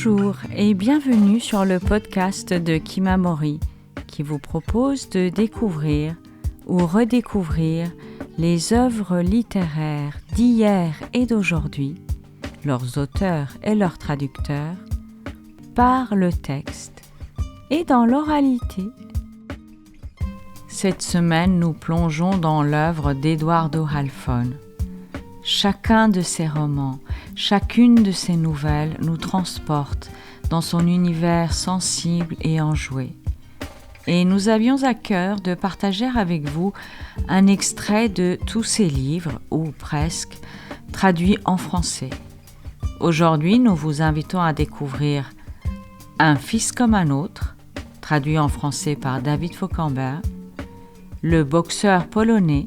Bonjour et bienvenue sur le podcast de Kimamori qui vous propose de découvrir ou redécouvrir les œuvres littéraires d'hier et d'aujourd'hui, leurs auteurs et leurs traducteurs, par le texte et dans l'oralité. Cette semaine, nous plongeons dans l'œuvre d'Eduardo Halfon. Chacun de ses romans, chacune de ses nouvelles nous transporte dans son univers sensible et enjoué. Et nous avions à cœur de partager avec vous un extrait de tous ces livres, ou presque, traduits en français. Aujourd'hui, nous vous invitons à découvrir Un fils comme un autre, traduit en français par David Fauquembert, Le boxeur polonais,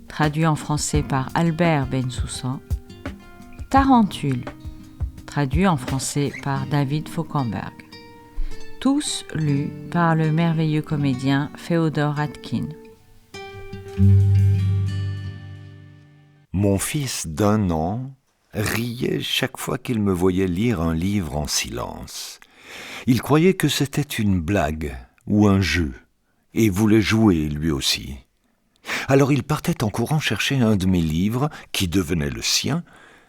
traduit en français par Albert Bensoussan, Tarentule, traduit en français par David Fauquembert. Tous lus par le merveilleux comédien Féodor Radkin. Mon fils d'1 an riait chaque fois qu'il me voyait lire un livre en silence. Il croyait que c'était une blague ou un jeu et voulait jouer lui aussi. Alors il partait en courant chercher un de mes livres, qui devenait le sien,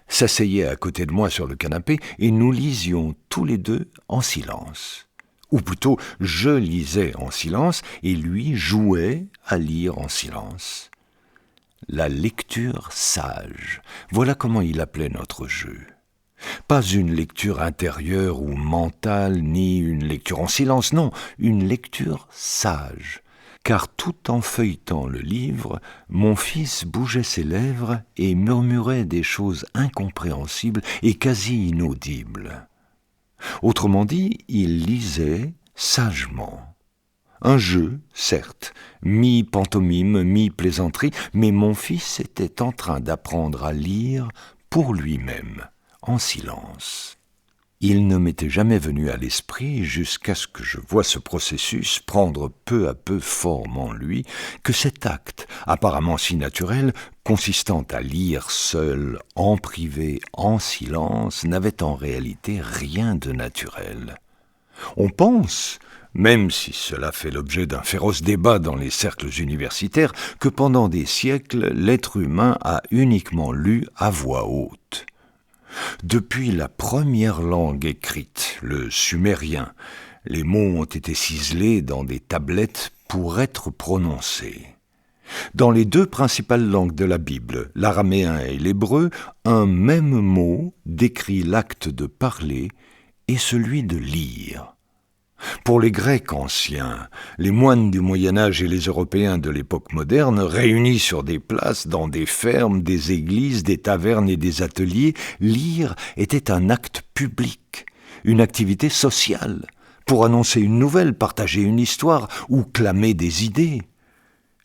s'asseyait à côté de moi sur le canapé et nous lisions tous les deux en silence. Ou plutôt, je lisais en silence et lui jouait à lire en silence. La lecture sage, voilà comment il appelait notre jeu. Pas une lecture intérieure ou mentale, ni une lecture en silence, non, une lecture sage. Car tout en feuilletant le livre, mon fils bougeait ses lèvres et murmurait des choses incompréhensibles et quasi inaudibles. Autrement dit, il lisait sagement. Un jeu, certes, mi-pantomime, mi-plaisanterie, mais mon fils était en train d'apprendre à lire pour lui-même, en silence. Il ne m'était jamais venu à l'esprit, jusqu'à ce que je voie ce processus prendre peu à peu forme en lui, que cet acte, apparemment si naturel, consistant à lire seul, en privé, en silence, n'avait en réalité rien de naturel. On pense, même si cela fait l'objet d'un féroce débat dans les cercles universitaires, que pendant des siècles, l'être humain a uniquement lu à voix haute. Depuis la première langue écrite, le sumérien, les mots ont été ciselés dans des tablettes pour être prononcés. Dans les 2 principales langues de la Bible, l'araméen et l'hébreu, un même mot décrit l'acte de parler et celui de lire. Pour les Grecs anciens, les moines du Moyen-Âge et les Européens de l'époque moderne, réunis sur des places, dans des fermes, des églises, des tavernes et des ateliers, lire était un acte public, une activité sociale, pour annoncer une nouvelle, partager une histoire ou clamer des idées.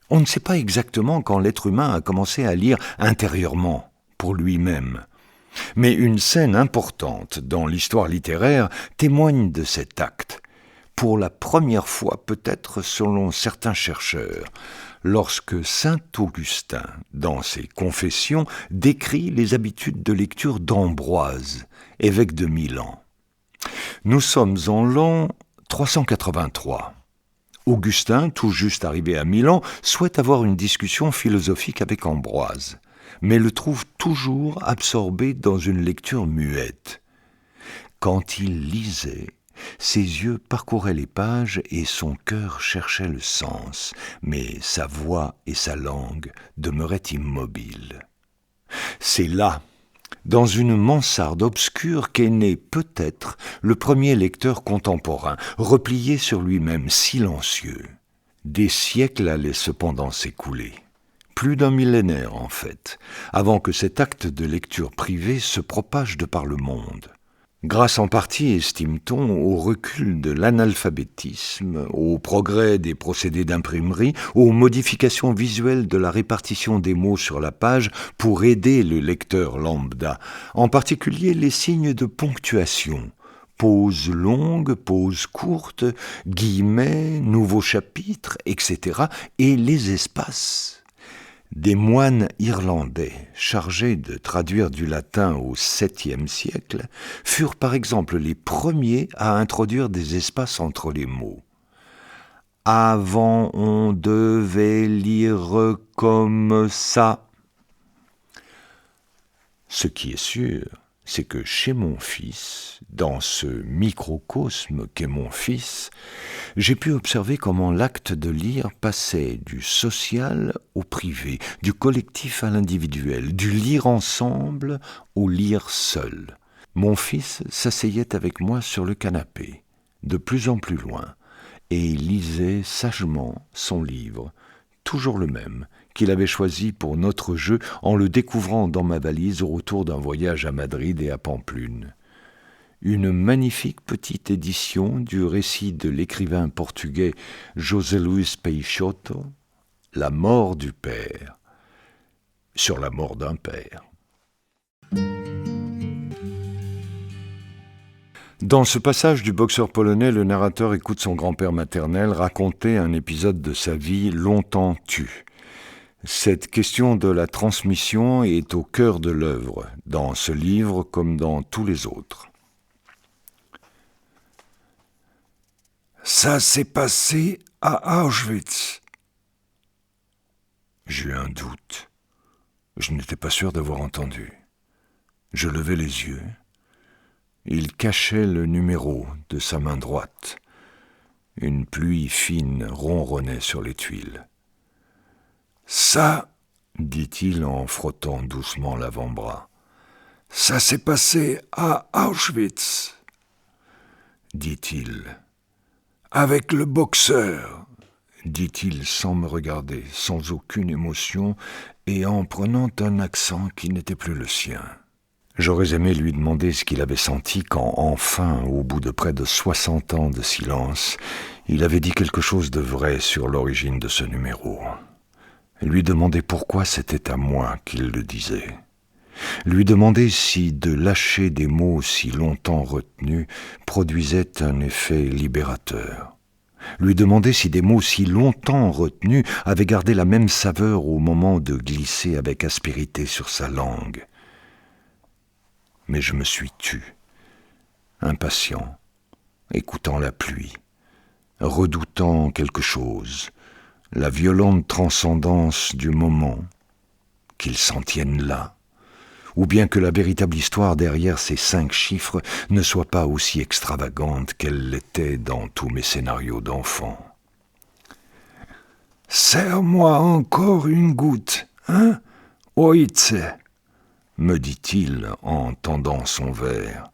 On ne sait pas exactement quand l'être humain a commencé à lire intérieurement, pour lui-même. Mais une scène importante dans l'histoire littéraire témoigne de cet acte. Pour la première fois peut-être selon certains chercheurs, lorsque saint Augustin, dans ses Confessions, décrit les habitudes de lecture d'Ambroise, évêque de Milan. Nous sommes en l'an 383. Augustin, tout juste arrivé à Milan, souhaite avoir une discussion philosophique avec Ambroise, mais le trouve toujours absorbé dans une lecture muette. Quand il lisait, ses yeux parcouraient les pages et son cœur cherchait le sens, mais sa voix et sa langue demeuraient immobiles. C'est là, dans une mansarde obscure, qu'est né peut-être le premier lecteur contemporain, replié sur lui-même, silencieux. Des siècles allaient cependant s'écouler. Plus d'1 millénaire en fait, avant que cet acte de lecture privée se propage de par le monde. Grâce en partie, estime-t-on, au recul de l'analphabétisme, au progrès des procédés d'imprimerie, aux modifications visuelles de la répartition des mots sur la page pour aider le lecteur lambda, en particulier les signes de ponctuation, pause longue, pause courte, guillemets, nouveau chapitre, etc., et les espaces. Des moines irlandais, chargés de traduire du latin au 7e siècle, furent par exemple les premiers à introduire des espaces entre les mots. Avant, on devait lire comme ça. Ce qui est sûr, c'est que chez mon fils, dans ce microcosme qu'est mon fils, j'ai pu observer comment l'acte de lire passait du social au privé, du collectif à l'individuel, du lire ensemble au lire seul. Mon fils s'asseyait avec moi sur le canapé, de plus en plus loin, et lisait sagement son livre, toujours le même, qu'il avait choisi pour notre jeu en le découvrant dans ma valise au retour d'un voyage à Madrid et à Pampelune. Une magnifique petite édition du récit de l'écrivain portugais José Luís Peixoto, « La mort du père », sur la mort d'un père. Dans ce passage du boxeur polonais, le narrateur écoute son grand-père maternel raconter un épisode de sa vie longtemps tue. Cette question de la transmission est au cœur de l'œuvre, dans ce livre comme dans tous les autres. Ça s'est passé à Auschwitz. J'eus un doute. Je n'étais pas sûr d'avoir entendu. Je levai les yeux. Il cachait le numéro de sa main droite. Une pluie fine ronronnait sur les tuiles. Ça, dit-il en frottant doucement l'avant-bras, ça s'est passé à Auschwitz, dit-il. Avec le boxeur, dit-il sans me regarder, sans aucune émotion et en prenant un accent qui n'était plus le sien. J'aurais aimé lui demander ce qu'il avait senti quand, enfin, au bout de près de 60 ans de silence, il avait dit quelque chose de vrai sur l'origine de ce numéro. Lui demander pourquoi c'était à moi qu'il le disait. Lui demander si de lâcher des mots si longtemps retenus produisait un effet libérateur. Lui demander si des mots si longtemps retenus avaient gardé la même saveur au moment de glisser avec aspérité sur sa langue. Mais je me suis tu, impatient, écoutant la pluie, redoutant quelque chose, la violente transcendance du moment, qu'il s'en tienne là, ou bien que la véritable histoire derrière ces 5 chiffres ne soit pas aussi extravagante qu'elle l'était dans tous mes scénarios d'enfant. « Serre-moi encore une goutte, hein, Oitze ?» me dit-il en tendant son verre.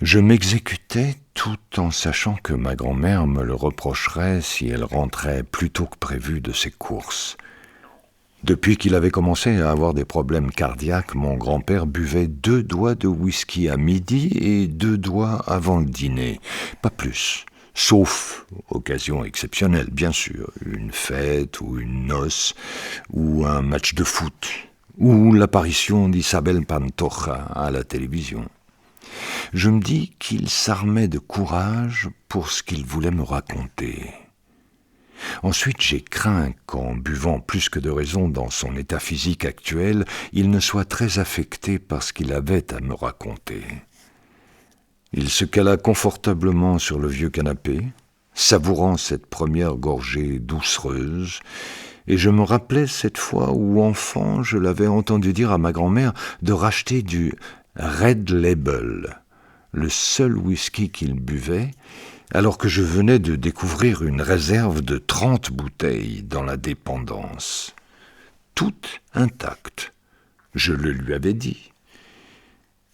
Je m'exécutais tout en sachant que ma grand-mère me le reprocherait si elle rentrait plus tôt que prévu de ses courses. Depuis qu'il avait commencé à avoir des problèmes cardiaques, mon grand-père buvait 2 doigts de whisky à midi et 2 doigts avant le dîner, pas plus. Sauf occasion exceptionnelle, bien sûr, une fête ou une noce ou un match de foot, ou l'apparition d'Isabel Pantoja à la télévision. Je me dis qu'il s'armait de courage pour ce qu'il voulait me raconter. Ensuite, j'ai craint qu'en buvant plus que de raison dans son état physique actuel, il ne soit très affecté par ce qu'il avait à me raconter. Il se cala confortablement sur le vieux canapé, savourant cette première gorgée doucereuse, et je me rappelais cette fois où, enfant, je l'avais entendu dire à ma grand-mère de racheter du Red Label, le seul whisky qu'il buvait, alors que je venais de découvrir une réserve de 30 bouteilles dans la dépendance. Toutes intactes, je le lui avais dit.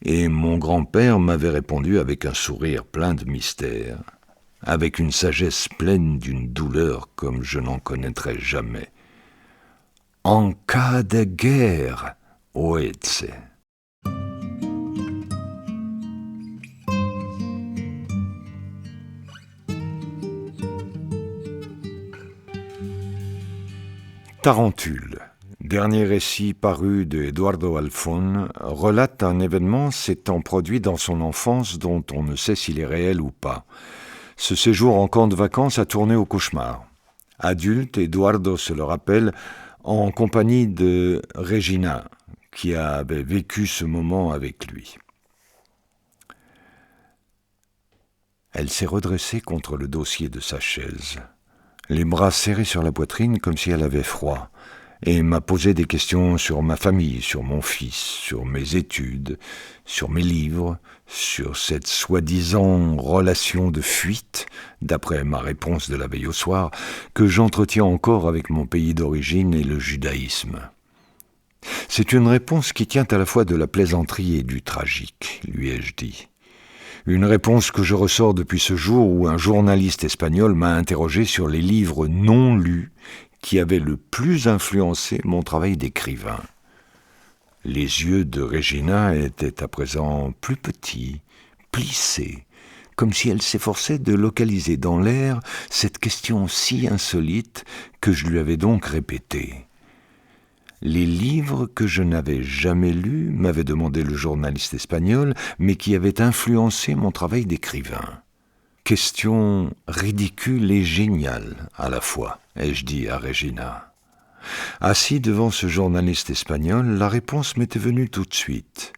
Et mon grand-père m'avait répondu avec un sourire plein de mystère, avec une sagesse pleine d'une douleur comme je n'en connaîtrai jamais. En cas de guerre, Oetze. Tarentule, dernier récit paru de Eduardo Halfón, relate un événement s'étant produit dans son enfance dont on ne sait s'il est réel ou pas. Ce séjour en camp de vacances a tourné au cauchemar. Adulte, Eduardo se le rappelle, en compagnie de Regina, qui avait vécu ce moment avec lui. Elle s'est redressée contre le dossier de sa chaise, les bras serrés sur la poitrine comme si elle avait froid, et m'a posé des questions sur ma famille, sur mon fils, sur mes études, sur mes livres, sur cette soi-disant relation de fuite, d'après ma réponse de la veille au soir, que j'entretiens encore avec mon pays d'origine et le judaïsme. C'est une réponse qui tient à la fois de la plaisanterie et du tragique, lui ai-je dit. Une réponse que je ressors depuis ce jour où un journaliste espagnol m'a interrogé sur les livres non lus qui avaient le plus influencé mon travail d'écrivain. Les yeux de Regina étaient à présent plus petits, plissés, comme si elle s'efforçait de localiser dans l'air cette question si insolite que je lui avais donc répétée. Les livres que je n'avais jamais lus, m'avait demandé le journaliste espagnol, mais qui avaient influencé mon travail d'écrivain. Question ridicule et géniale à la fois, ai-je dit à Regina. Assis devant ce journaliste espagnol, la réponse m'était venue tout de suite.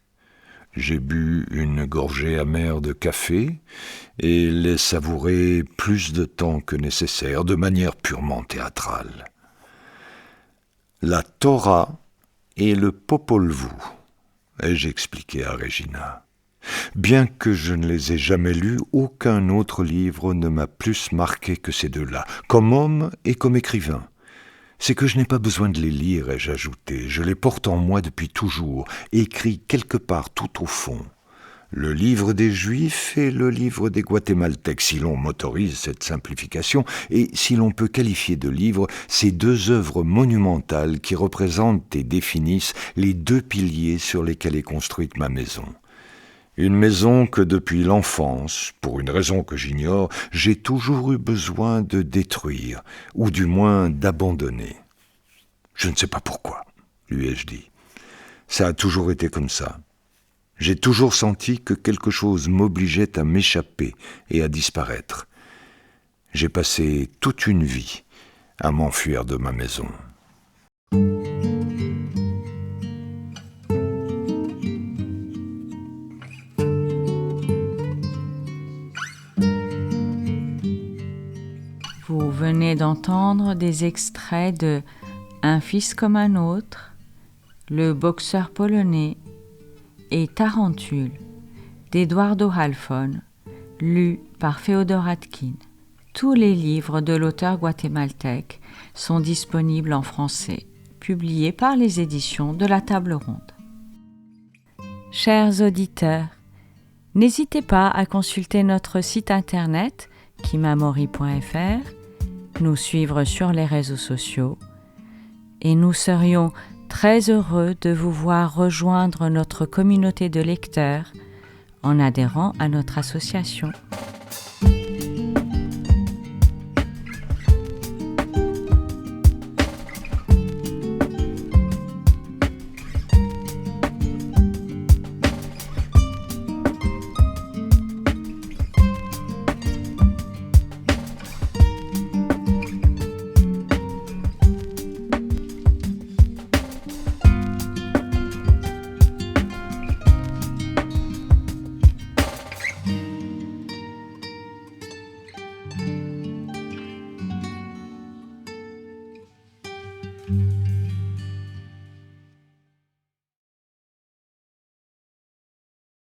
J'ai bu une gorgée amère de café et l'ai savouré plus de temps que nécessaire, de manière purement théâtrale. La Torah et le Popol Vuh, ai-je expliqué à Regina. Bien que je ne les ai jamais lus, aucun autre livre ne m'a plus marqué que ces deux-là, comme homme et comme écrivain. C'est que je n'ai pas besoin de les lire, ai-je ajouté. Je les porte en moi depuis toujours, écrits quelque part tout au fond. Le livre des Juifs et le livre des Guatémaltèques, si l'on m'autorise cette simplification, et si l'on peut qualifier de livre ces deux œuvres monumentales qui représentent et définissent les deux piliers sur lesquels est construite ma maison. Une maison que depuis l'enfance, pour une raison que j'ignore, j'ai toujours eu besoin de détruire, ou du moins d'abandonner. Je ne sais pas pourquoi, lui ai-je dit. Ça a toujours été comme ça. J'ai toujours senti que quelque chose m'obligeait à m'échapper et à disparaître. J'ai passé toute une vie à m'enfuir de ma maison. Vous venez d'entendre des extraits de Un fils comme un autre, Le boxeur polonais et Tarentule d'Eduardo Halfon, lu par Féodor Atkins. Tous les livres de l'auteur guatémaltèque sont disponibles en français, publiés par les éditions de la Table Ronde. Chers auditeurs, n'hésitez pas à consulter notre site internet kimamori.fr, nous suivre sur les réseaux sociaux et nous serions très heureux de vous voir rejoindre notre communauté de lecteurs en adhérant à notre association.